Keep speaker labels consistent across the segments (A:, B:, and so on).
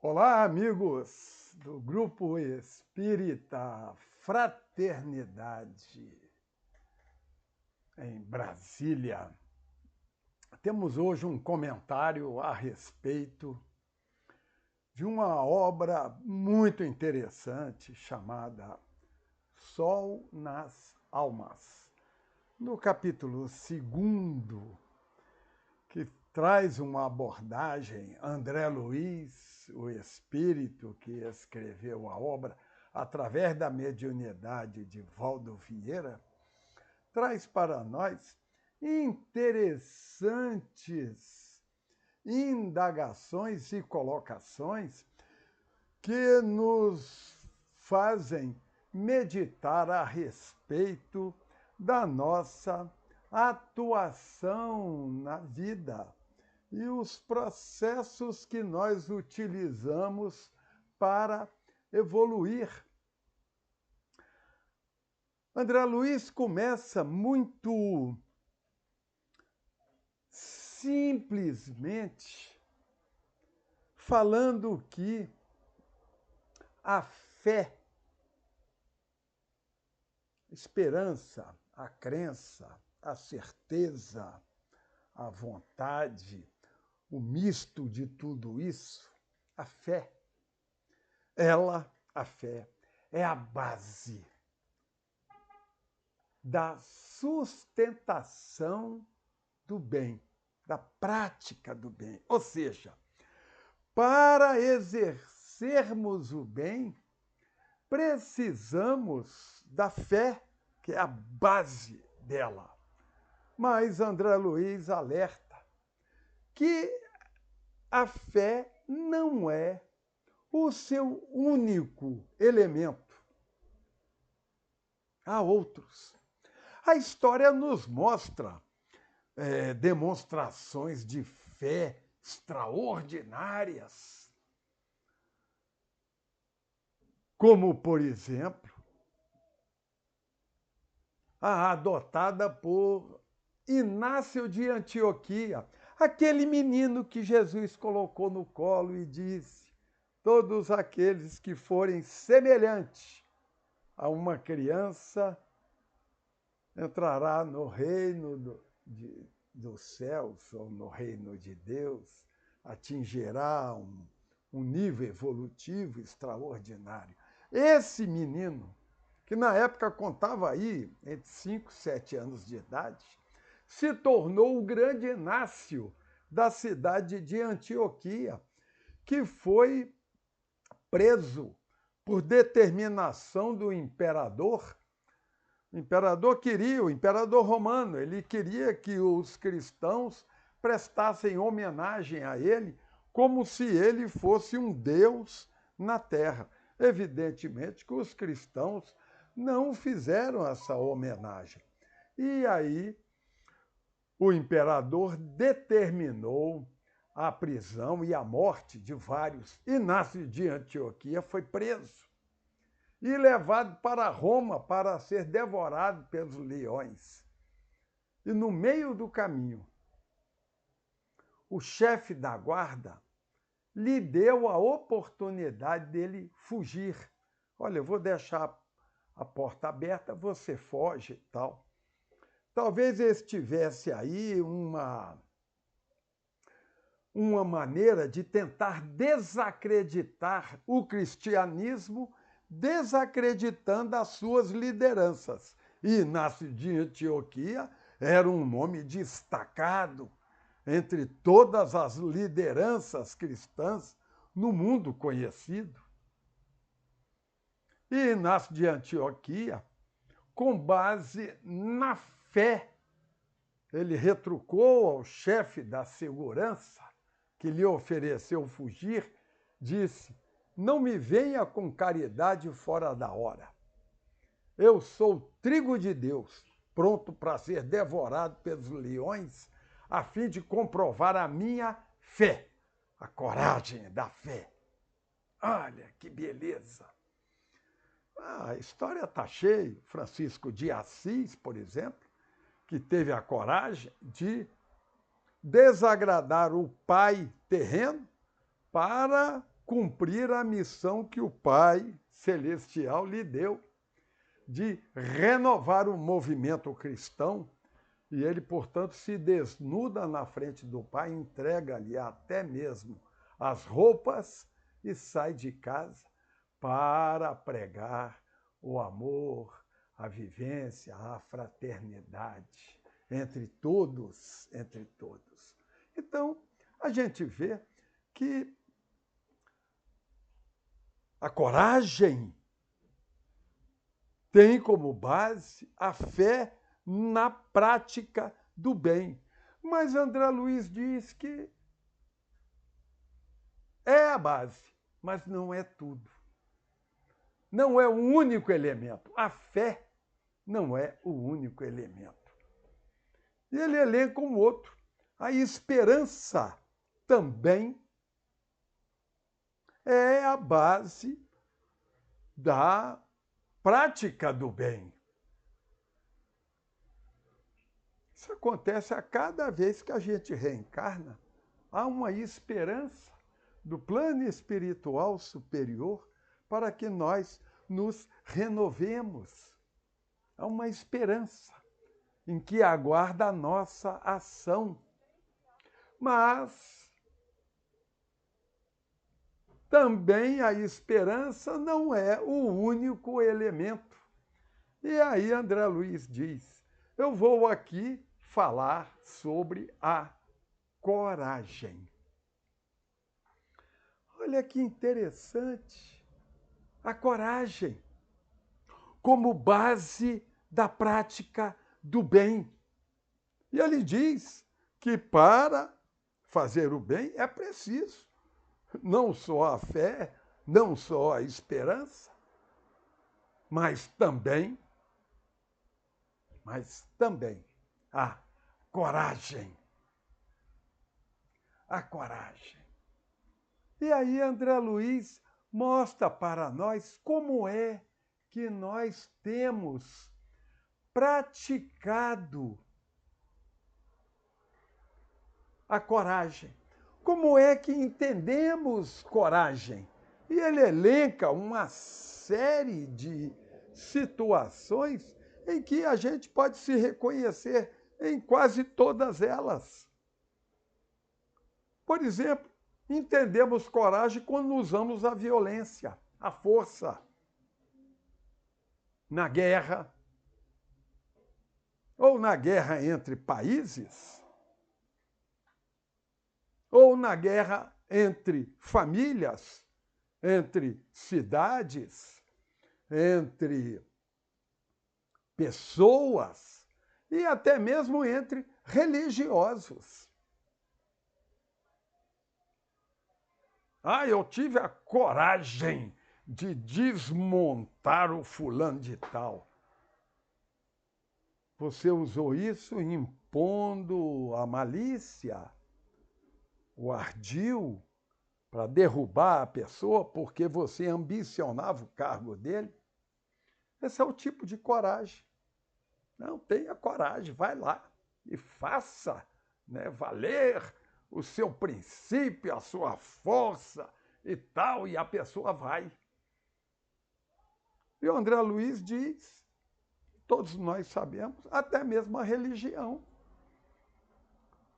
A: Olá, amigos do Grupo Espírita Fraternidade em Brasília. Temos hoje um comentário a respeito de uma obra muito interessante chamada Sol nas Almas. No capítulo 2, que traz uma abordagem, André Luiz, o espírito que escreveu a obra, através da mediunidade de Valdo Vieira, traz para nós interessantes indagações e colocações que nos fazem meditar a respeito da nossa atuação na vida e os processos que nós utilizamos para evoluir. André Luiz começa muito simplesmente falando que a fé, esperança, a crença, a certeza, a vontade, o misto de tudo isso, a fé, a fé, é a base da sustentação do bem, da prática do bem. Ou seja, para exercermos o bem, precisamos da fé, que é a base dela. Mas André Luiz alerta que a fé não é o seu único elemento. Há outros. A história nos mostra demonstrações de fé extraordinárias, como, por exemplo, a adotada por Inácio de Antioquia, aquele menino que Jesus colocou no colo e disse: todos aqueles que forem semelhantes a uma criança entrará no reino dos céus, ou no reino de Deus, atingirá um nível evolutivo extraordinário. Esse menino, que na época contava aí entre 5 e 7 anos de idade, se tornou o grande Inácio da cidade de Antioquia, que foi preso por determinação do imperador. O imperador romano, ele queria que os cristãos prestassem homenagem a ele como se ele fosse um deus na terra. Evidentemente que os cristãos não fizeram essa homenagem. E aí o imperador determinou a prisão e a morte de vários. Inácio de Antioquia foi preso e levado para Roma para ser devorado pelos leões. E no meio do caminho, o chefe da guarda lhe deu a oportunidade dele fugir. Olha, eu vou deixar a porta aberta, você foge e tal. Talvez estivesse aí uma maneira de tentar desacreditar o cristianismo, desacreditando as suas lideranças. E Inácio de Antioquia era um nome destacado entre todas as lideranças cristãs no mundo conhecido. E Inácio de Antioquia, com base na fé, ele retrucou ao chefe da segurança, que lhe ofereceu fugir, disse: não me venha com caridade fora da hora. Eu sou trigo de Deus, pronto para ser devorado pelos leões, a fim de comprovar a minha fé, a coragem da fé. Olha que beleza! A história está cheia. Francisco de Assis, por exemplo, que teve a coragem de desagradar o pai terreno para cumprir a missão que o Pai Celestial lhe deu, de renovar o movimento cristão, e ele, portanto, se desnuda na frente do Pai, entrega-lhe até mesmo as roupas e sai de casa para pregar o amor, a vivência, a fraternidade entre todos, entre todos. Então, a gente vê que a coragem tem como base a fé na prática do bem. Mas André Luiz diz que é a base, mas não é tudo. Não é o único elemento. A fé não é o único elemento. E ele elenca um outro. A esperança também é a base da prática do bem. Isso acontece a cada vez que a gente reencarna. Há uma esperança do plano espiritual superior para que nós nos renovemos. Há uma esperança em que aguarda a nossa ação. Mas também a esperança não é o único elemento. E aí André Luiz diz, eu vou aqui falar sobre a coragem. Olha que interessante. A coragem como base da prática do bem. E ele diz que para fazer o bem é preciso não só a fé, não só a esperança, mas também a coragem. A coragem. E aí André Luiz mostra para nós como é que nós temos praticado a coragem. Como é que entendemos coragem? E ele elenca uma série de situações em que a gente pode se reconhecer em quase todas elas. Por exemplo, entendemos coragem quando usamos a violência, a força, na guerra, ou na guerra entre países, ou na guerra entre famílias, entre cidades, entre pessoas e até mesmo entre religiosos. Eu tive a coragem de desmontar o fulano de tal. Você usou isso impondo a malícia, o ardil, para derrubar a pessoa porque você ambicionava o cargo dele? Esse é o tipo de coragem. Não, tenha coragem, vai lá e faça, né, valer o seu princípio, a sua força e tal, e a pessoa vai. E o André Luiz diz, todos nós sabemos, até mesmo a religião.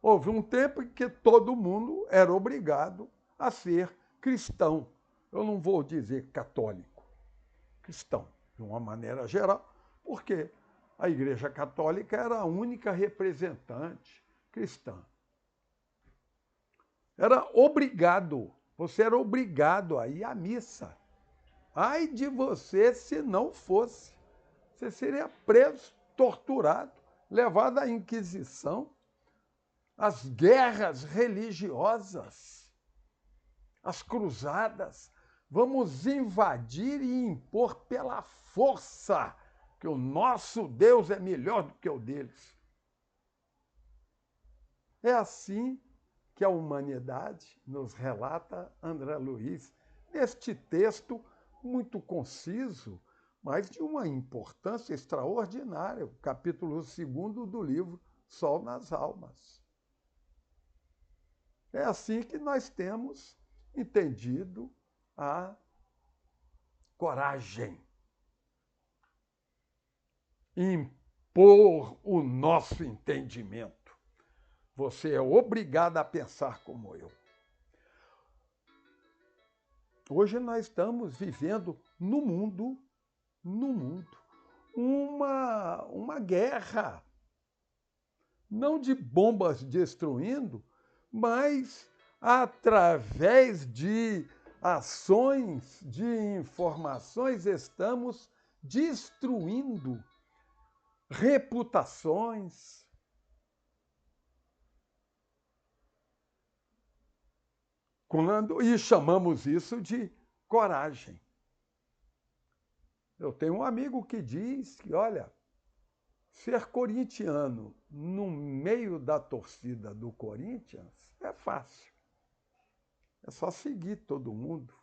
A: Houve um tempo em que todo mundo era obrigado a ser cristão. Eu não vou dizer católico, cristão, de uma maneira geral, porque a Igreja Católica era a única representante cristã. Era obrigado, você era obrigado a ir à missa. Ai de você se não fosse. Você seria preso, torturado, levado à Inquisição, às guerras religiosas, às cruzadas. Vamos invadir e impor pela força que o nosso Deus é melhor do que o deles. É assim que a humanidade nos relata André Luiz, neste texto muito conciso, mas de uma importância extraordinária, o capítulo 2 do livro Sol nas Almas. É assim que nós temos entendido a coragem. Impor o nosso entendimento. Você é obrigado a pensar como eu. Hoje nós estamos vivendo no mundo, uma guerra. Não de bombas destruindo, mas através de ações, de informações, estamos destruindo reputações. E chamamos isso de coragem. Eu tenho um amigo que diz que, olha, ser corintiano no meio da torcida do Corinthians é fácil. É só seguir todo mundo.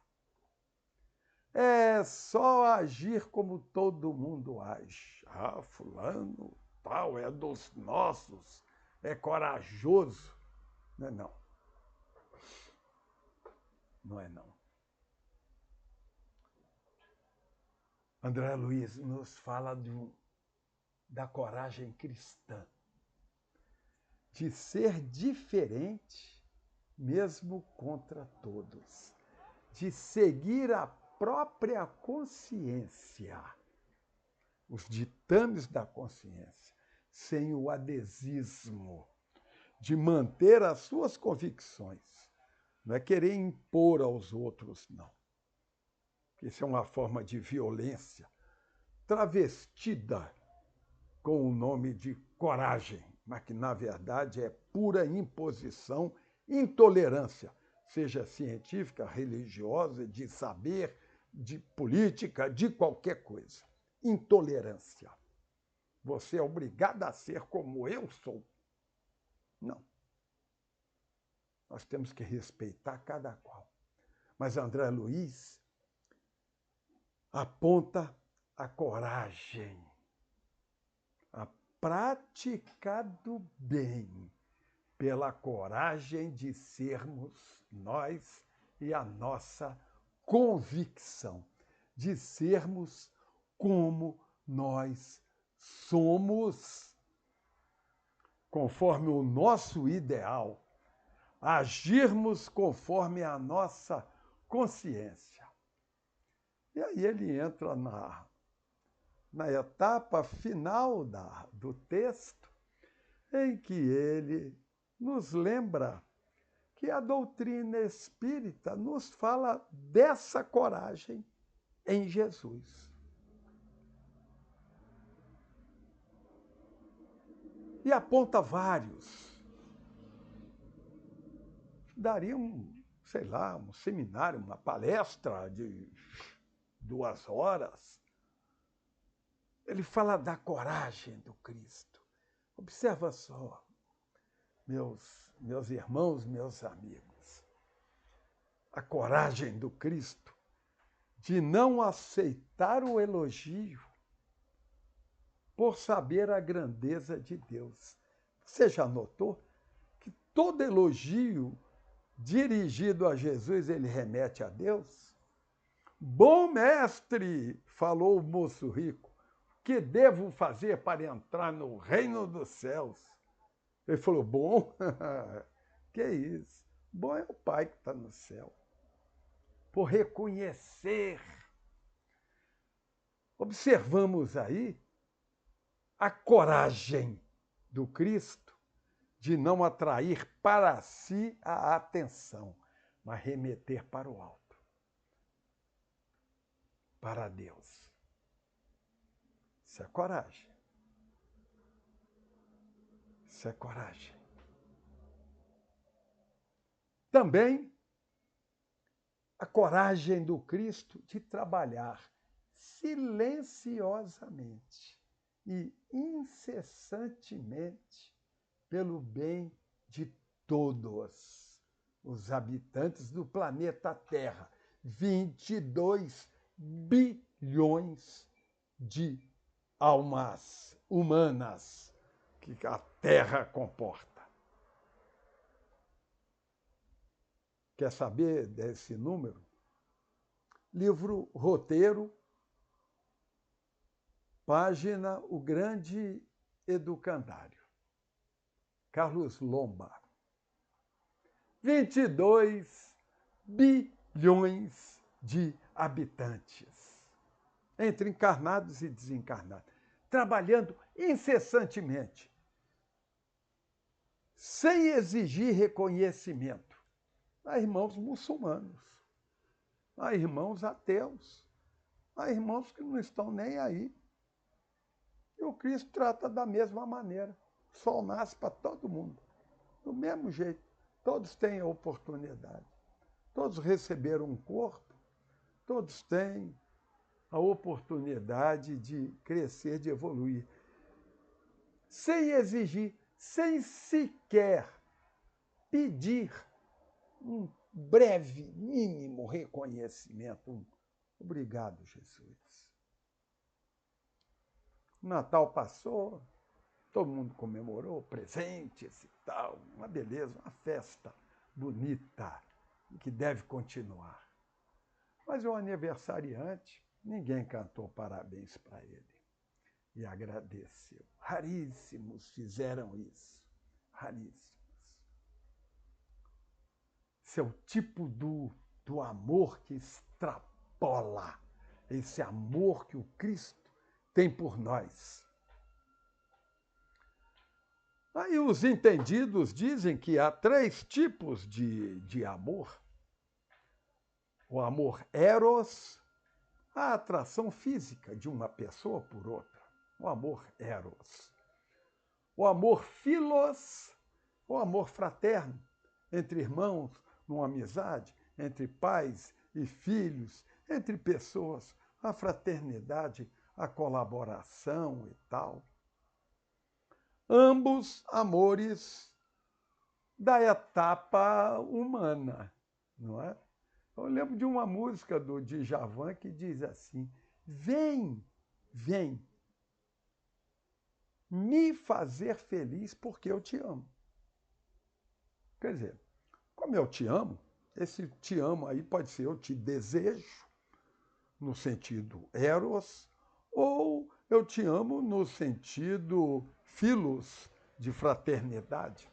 A: É só agir como todo mundo age. Ah, fulano, tal, é dos nossos, é corajoso. Não é não. Não é não. André Luiz nos fala da coragem cristã, de ser diferente mesmo contra todos, de seguir a própria consciência, os ditames da consciência, sem o adesismo, de manter as suas convicções. Não é querer impor aos outros, não. Isso é uma forma de violência travestida com o nome de coragem, mas que, na verdade, é pura imposição, intolerância, seja científica, religiosa, de saber, de política, de qualquer coisa. Intolerância. Você é obrigado a ser como eu sou. Não. Nós temos que respeitar cada qual. Mas André Luiz aponta a coragem, a prática do bem, pela coragem de sermos nós e a nossa convicção, de sermos como nós somos, conforme o nosso ideal, agirmos conforme a nossa consciência. E aí ele entra na etapa final do texto, em que ele nos lembra que a doutrina espírita nos fala dessa coragem em Jesus. E aponta vários. Daria sei lá, um seminário, uma palestra de 2 horas. Ele fala da coragem do Cristo. Observa só, meus irmãos, meus amigos, a coragem do Cristo de não aceitar o elogio por saber a grandeza de Deus. Você já notou que todo elogio dirigido a Jesus, ele remete a Deus? Bom mestre, falou o moço rico, que devo fazer para entrar no reino dos céus? Ele falou, bom? Que isso? Bom é o Pai que está no céu. Por reconhecer. Observamos aí a coragem do Cristo de não atrair para si a atenção, mas remeter para o alto, para Deus. Isso é coragem. Isso é coragem. Também a coragem do Cristo de trabalhar silenciosamente e incessantemente pelo bem de todos os habitantes do planeta Terra. 22 bilhões de almas humanas que a Terra comporta. Quer saber desse número? livro roteiro, página O Grande Educandário. Carlos Lomba. 22 bilhões de habitantes, entre encarnados e desencarnados, trabalhando incessantemente, sem exigir reconhecimento. Há irmãos muçulmanos, há irmãos ateus, há irmãos que não estão nem aí. E o Cristo trata da mesma maneira. O sol nasce para todo mundo, do mesmo jeito. Todos têm a oportunidade. Todos receberam um corpo, todos têm a oportunidade de crescer, de evoluir. Sem exigir, sem sequer pedir um breve, mínimo reconhecimento. Obrigado, Jesus. O Natal passou, todo mundo comemorou, presentes e tal, uma beleza, uma festa bonita, que deve continuar. Mas o aniversariante, ninguém cantou parabéns para ele e agradeceu. Raríssimos fizeram isso, raríssimos. Esse é o tipo do amor que extrapola, esse amor que o Cristo tem por nós. Aí os entendidos dizem que há 3 tipos de amor. O amor eros, a atração física de uma pessoa por outra. O amor eros. O amor philos, o amor fraterno, entre irmãos, numa amizade, entre pais e filhos, entre pessoas, a fraternidade, a colaboração e tal. Ambos amores da etapa humana, não é? Eu lembro de uma música do Djavan que diz assim: vem, vem me fazer feliz porque eu te amo. Quer dizer, como eu te amo, esse te amo aí pode ser eu te desejo, no sentido eros, ou eu te amo no sentido philos, de fraternidade.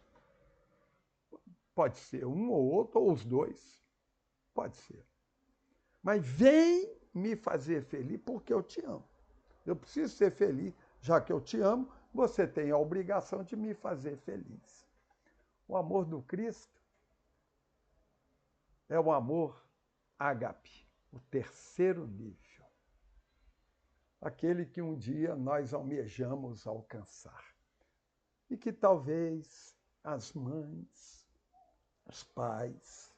A: Pode ser um ou outro, ou os dois. Pode ser. Mas vem me fazer feliz porque eu te amo. Eu preciso ser feliz, já que eu te amo, você tem a obrigação de me fazer feliz. O amor do Cristo é o amor ágape, o terceiro nível. Aquele que um dia nós almejamos alcançar. E que talvez as mães, os pais,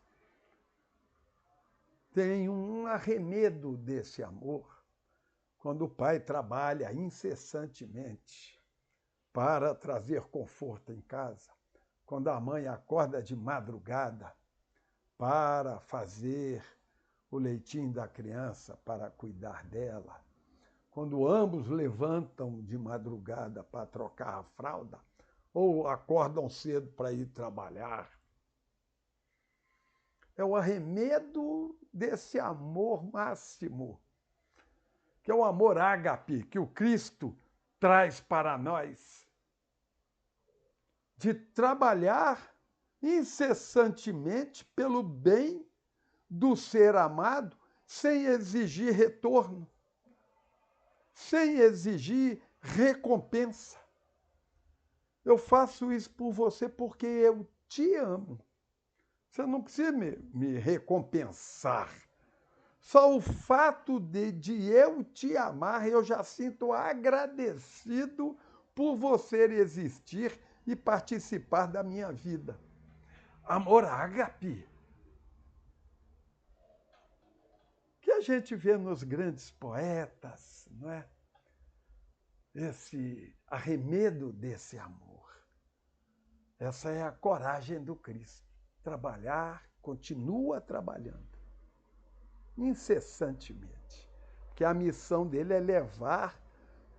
A: tenham um arremedo desse amor quando o pai trabalha incessantemente para trazer conforto em casa, quando a mãe acorda de madrugada para fazer o leitinho da criança, para cuidar dela, quando ambos levantam de madrugada para trocar a fralda ou acordam cedo para ir trabalhar. É o arremedo desse amor máximo, que é o amor ágape, que o Cristo traz para nós, de trabalhar incessantemente pelo bem do ser amado, sem exigir retorno, sem exigir recompensa. Eu faço isso por você porque eu te amo. Você não precisa me recompensar. Só o fato de eu te amar, eu já sinto agradecido por você existir e participar da minha vida. Amor ágape. Que a gente vê nos grandes poetas, não é? Esse arremedo desse amor. Essa é a coragem do Cristo. Trabalhar, continua trabalhando, incessantemente. Porque a missão dele é levar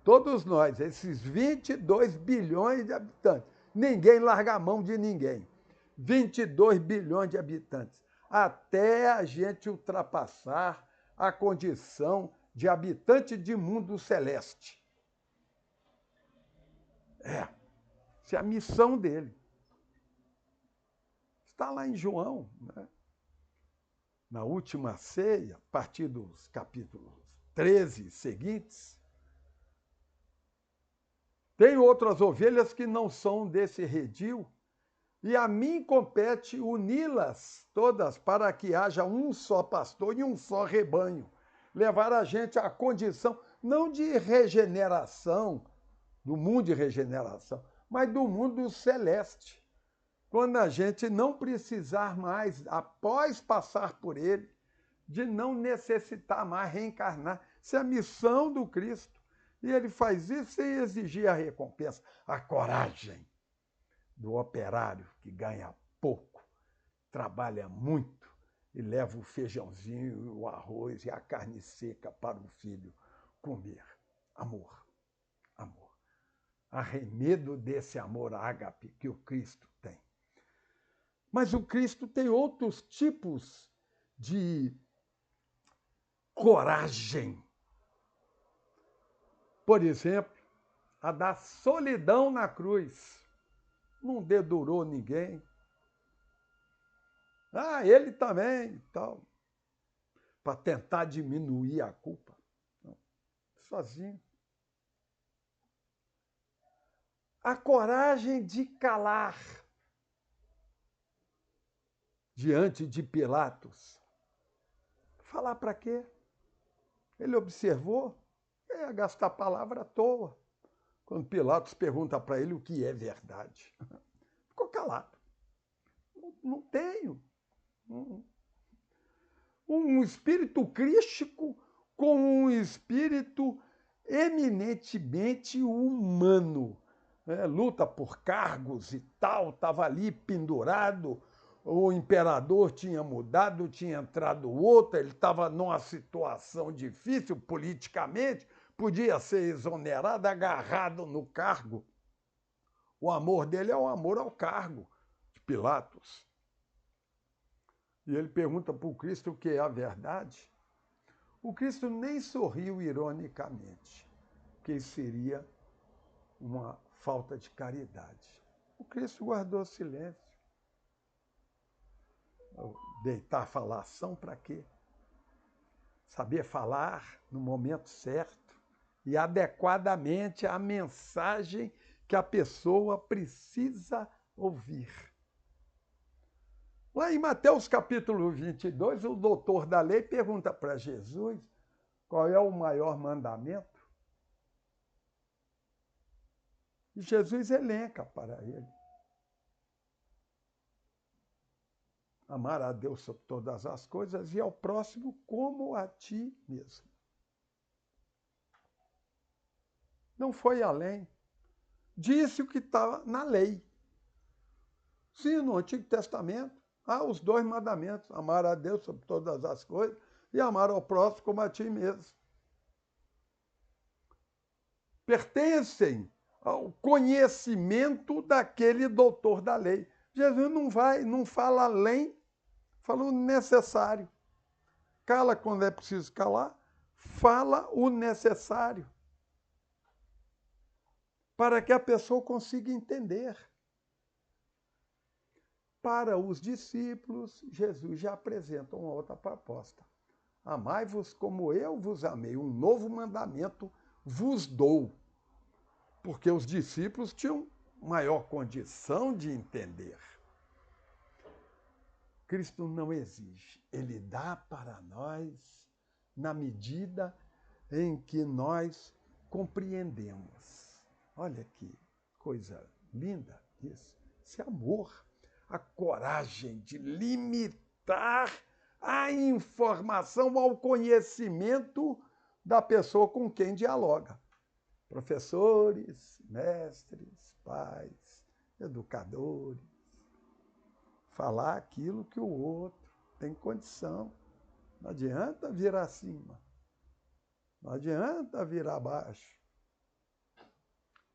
A: todos nós, esses 22 bilhões de habitantes. Ninguém larga a mão de ninguém. 22 bilhões de habitantes. Até a gente ultrapassar a condição de habitante de mundo celeste. Essa é a missão dele. Está lá em João, né? Na última ceia, a partir dos capítulos 13 seguintes. Tem outras ovelhas que não são desse redil, e a mim compete uni-las todas para que haja um só pastor e um só rebanho. Levar a gente à condição, não de regeneração, do mundo de regeneração, mas do mundo celeste. Quando a gente não precisar mais, após passar por ele, de não necessitar mais reencarnar. Isso é a missão do Cristo. E ele faz isso sem exigir a recompensa, a coragem do operário que ganha pouco, trabalha muito e leva o feijãozinho, o arroz e a carne seca para o filho comer. Amor, amor. Arremedo desse amor ágape que o Cristo tem. Mas o Cristo tem outros tipos de coragem. Por exemplo, a da solidão na cruz. Não dedurou ninguém. Ele também e tal. Para tentar diminuir a culpa. Não. Sozinho. A coragem de calar diante de Pilatos. Falar para quê? Ele observou, ia gastar a palavra à toa. Quando Pilatos pergunta para ele o que é verdade. Ficou calado. Não tenho. Um espírito crístico com um espírito eminentemente humano. Luta por cargos e tal, estava ali pendurado, o imperador tinha mudado, tinha entrado outro, ele estava numa situação difícil politicamente, podia ser exonerado, agarrado no cargo. O amor dele é o amor ao cargo de Pilatos. E ele pergunta para o Cristo o que é a verdade. O Cristo nem sorriu ironicamente, que isso seria uma falta de caridade. O Cristo guardou silêncio. Deitar falação para quê? Saber falar no momento certo e adequadamente a mensagem que a pessoa precisa ouvir. Lá em Mateus capítulo 22, o doutor da lei pergunta para Jesus qual é o maior mandamento. E Jesus elenca para ele. Amar a Deus sobre todas as coisas e ao próximo como a ti mesmo. Não foi além. Disse o que estava na lei. Sim, no Antigo Testamento, há os 2 mandamentos. Amar a Deus sobre todas as coisas e amar ao próximo como a ti mesmo. Pertencem ao conhecimento daquele doutor da lei. Jesus não fala além, fala o necessário. Cala quando é preciso calar, fala o necessário. Para que a pessoa consiga entender. Para os discípulos, Jesus já apresenta uma outra proposta. Amai-vos como eu vos amei, um novo mandamento vos dou. Porque os discípulos tinham maior condição de entender. Cristo não exige, ele dá para nós na medida em que nós compreendemos. Olha que coisa linda isso. Esse amor, a coragem de limitar a informação ao conhecimento da pessoa com quem dialoga. Professores, mestres, pais, educadores. Falar aquilo que o outro tem condição. Não adianta vir acima. Não adianta vir abaixo.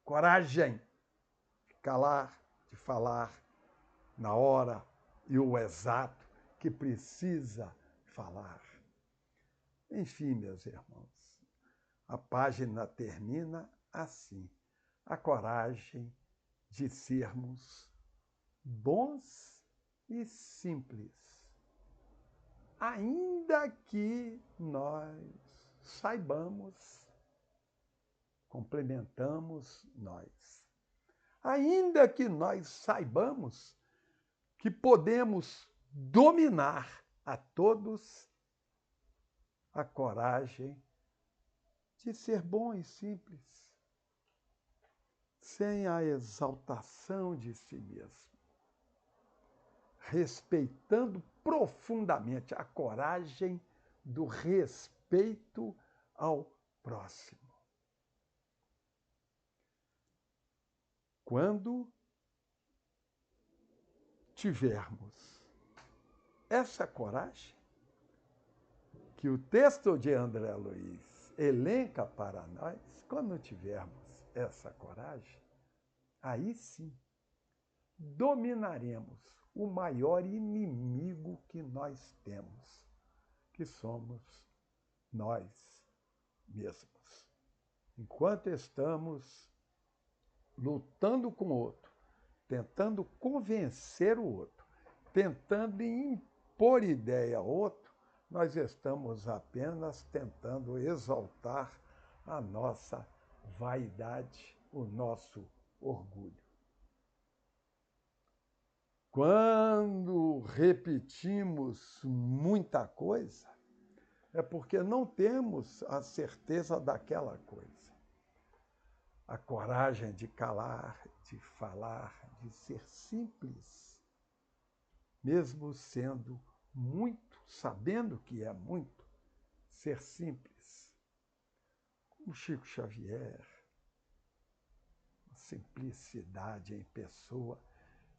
A: Coragem de calar, de falar na hora e o exato que precisa falar. Enfim, meus irmãos, a página termina assim: a coragem de sermos bons e simples, ainda que nós saibamos, complementamos nós, ainda que nós saibamos que podemos dominar a todos, a coragem de ser bom e simples, sem a exaltação de si mesmo, respeitando profundamente a coragem do respeito ao próximo. Quando tivermos essa coragem, que o texto de André Luiz elenca para nós, quando tivermos essa coragem, aí sim dominaremos o maior inimigo que nós temos, que somos nós mesmos. Enquanto estamos lutando com o outro, tentando convencer o outro, tentando impor ideia ao outro, nós estamos apenas tentando exaltar a nossa vaidade, o nosso orgulho. Quando repetimos muita coisa, é porque não temos a certeza daquela coisa. A coragem de calar, de falar, de ser simples, mesmo sendo muito, sabendo que é muito, ser simples. Como Chico Xavier, a simplicidade em pessoa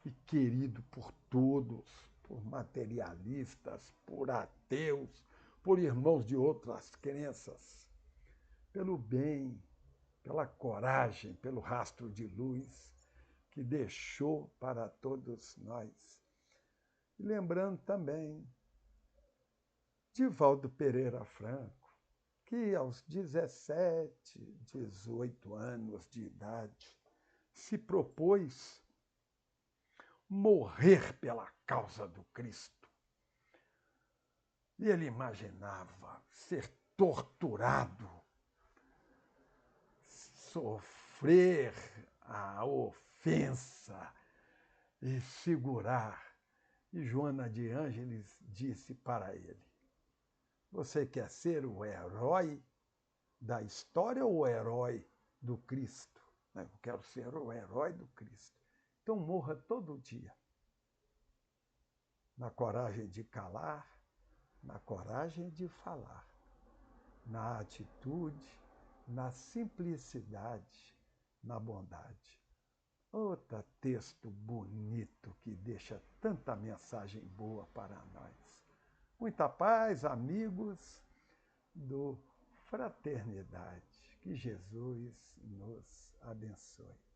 A: e querido por todos, por materialistas, por ateus, por irmãos de outras crenças, pelo bem, pela coragem, pelo rastro de luz que deixou para todos nós. E lembrando também de Valdo Pereira Franco, que aos 17, 18 anos de idade se propôs morrer pela causa do Cristo. E ele imaginava ser torturado, sofrer a ofensa e segurar. E Joana de Ângeles disse para ele: você quer ser o herói da história ou o herói do Cristo? Eu quero ser o herói do Cristo. Então morra todo dia. Na coragem de calar, na coragem de falar, na atitude, na simplicidade, na bondade. Outro texto bonito que deixa tanta mensagem boa para nós. Muita paz, amigos do Fraternidade. Que Jesus nos abençoe.